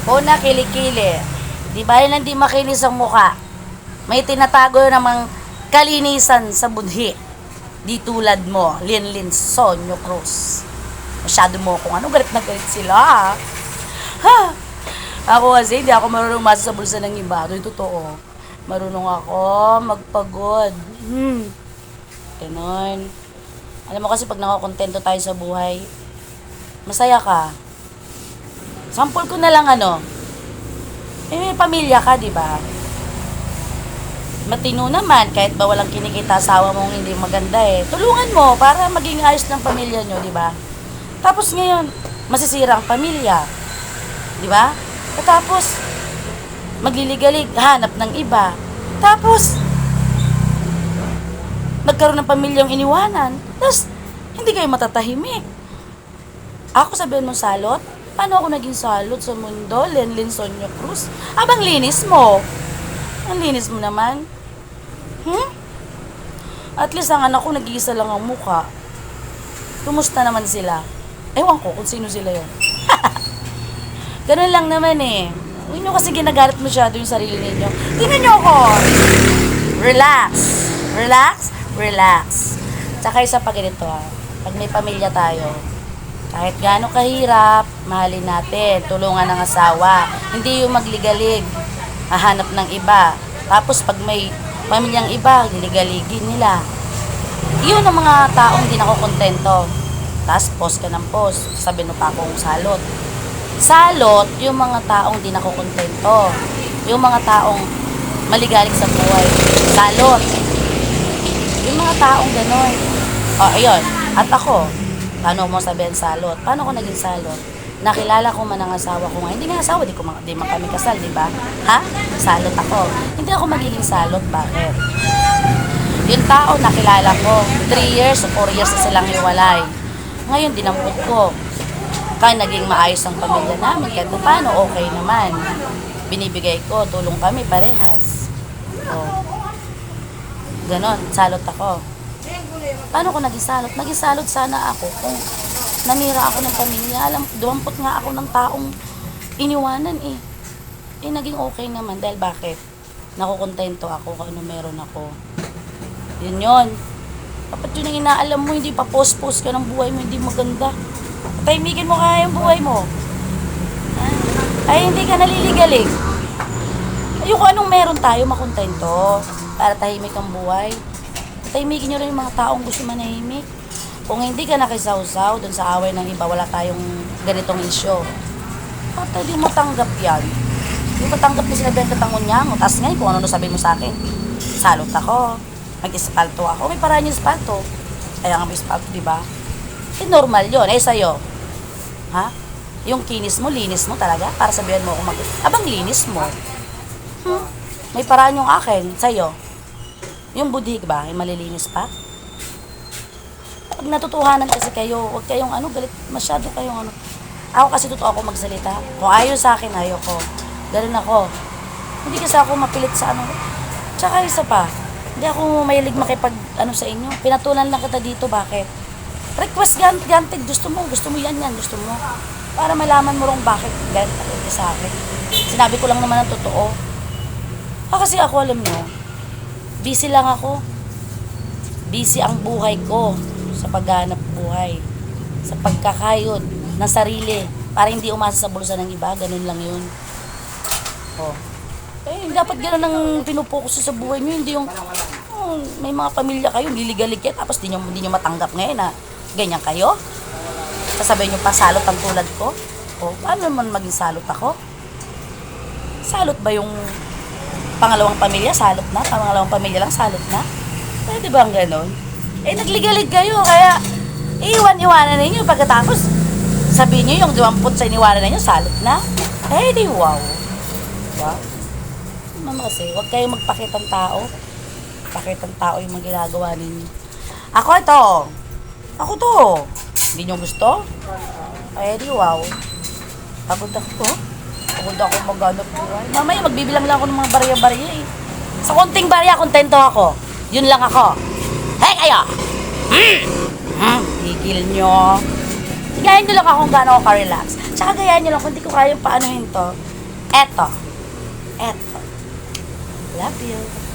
Una, kilikili. Di ba yun hindi makinis ang muka? May tinatago namang kalinisan sa budhi. Di tulad mo, Linlin Sonyo Cruz. Masyado mo kung ano, galit na galit sila. Ha? Ako kasi, hindi ako marunong umasa sa bulsa ng iba. Ito yung totoo. Marunong ako magpagod. Ganon. Alam mo kasi pag nakakontento tayo sa buhay, masaya ka. Sample ko na lang may pamilya ka, di ba? Matino naman, kahit ba walang kinikita asawa mong hindi maganda tulungan mo para maging ayos ng pamilya nyo, di ba? Tapos ngayon, masisira ang pamilya. Di ba? Tapos, magliligalig, hanap ng iba. Tapos, nagkaroon ng pamilyang iniwanan. Tapos, hindi kayo matatahimik. Ako sabihin mo salot? Paano ako naging salot sa mundo? Linlin Sonyo Cruz? Abang linis mo. Ang linis mo naman. At least ang anak ko nag-iisa lang ang mukha. Kumusta naman sila? Ewan ko kung sino sila yon. Ganun lang naman Huwag nyo kasi ginagalit masyado yung sarili ninyo. Tingnan nyo ako. Relax. Relax. Relax. Tsaka isa pa ganito pag may pamilya tayo, kahit gaano kahirap, mahalin natin, tulungan ng asawa. Hindi yung magligalig, hahanap ng iba. Tapos pag may pamilyang iba, liligaligin nila. Yun ang mga taong di nakokontento. Tapos post ka ng post, sabihin mo pa akong salot. Salot, yung mga taong di nakokontento. Yung mga taong maligalig sa buhay. Salot. Yung mga taong gano'n. Ayun. At ako, paano mo sabihin salot? Paano ko naging salot? Nakilala ko man ang asawa ko nga. Hindi nga asawa, di man kami kasal, di ba? Ha? Salot ako. Hindi ako magiging salot. Bakit? Yung tao nakilala ko, 3 years o 4 years na silang hiwalay. Ngayon, dinampot ko. Kaya naging maayos ang pamilya namin. Kahit paano, okay naman. Binibigay ko, tulong kami, parehas. Ganon, salot ako. Paano ko naging salot? Naging salot sana ako kung nanira ako ng pamilya. Dumampot nga ako ng taong iniwanan naging okay naman. Dahil bakit? Nakukontento ako kung ano meron ako. Yun. Dapat yun ang inaalam mo, hindi pa post-post ka ng buhay mo, hindi maganda. Tahimikin mo kaya yung buhay mo. Ay, hindi ka naliligalig. Yung kung anong meron tayo, makontento. Para tahimik ang buhay. Tahimikin nyo rin yung mga taong gusto manahimik. Kung hindi ka nakisawsaw dun sa away ng iba, wala tayong ganitong isyo. Bakit hindi mo tanggap yan? Hindi mo tanggap na sinabi ang katangon niya mo. Tapos ngayon, kung ano sabihin mo sa akin. Salot ako. Mag-ispalto ako. May paraan yung ispalto. Kaya nga may ispalto, di ba? Normal yun. Sa'yo. Ha? Yung kinis mo, linis mo talaga. Para sabihin mo kung abang linis mo. May paraan yung akin. Sa'yo. Yung budig ba? Ay malilinis pa? Pag natutuhanan kasi kayo, huwag kayong galit. Masyado kayong Ako kasi totoo ako magsalita. Kung ayaw sa akin, ayaw ko. Ganun ako. Hindi kasi ako mapilit sa Tsaka isa pa. Hindi ako mahilig makipag sa inyo. Pinatulan lang kita dito. Bakit? Request granted. Gusto mo yan. Gusto mo. Para malaman mo rin bakit ganit ka sa akin. Sinabi ko lang naman ang totoo. Kasi ako, alam nyo, busy lang ako. Busy ang buhay ko sa paghanap buhay. Sa pagkakayod ng sarili. Para hindi umasa sa bulsa ng iba. Ganun lang yun. Dapat ganun ang pinupokus sa buhay nyo. Hindi yung may mga pamilya kayo, liligalig kayo, tapos di nyo matanggap ngayon na ganyan kayo. Sasabihin nyo pa, salot ang tulad ko. Paano naman maging salot ako? Salot ba yung pangalawang pamilya, salot na? Pangalawang pamilya lang, salot na? Pwede ba ang ganon? Nagligalig kayo, kaya iwan-iwanan ninyo. Pagkatapos, sabihin nyo yung duwampot sa iniwanan ninyo, salot na? Di wow. Wow. Naman kasi, huwag kayong magpakitang tao. Pakitang tao yung mga ginagawa ninyo. Ako to. Hindi nyo gusto? Di wow. Pagod ako maghanap buhay. Mamaya magbibilang lang ako ng mga barya-barya Sa konting barya, kontento ako. Yun lang ako. Hey kayo! Higil nyo. Gayahin nyo lang ako kung gaano ako ka-relax. Tsaka gayahin nyo lang kung di ko kaya paanohin to. Eto. Eto. Love you.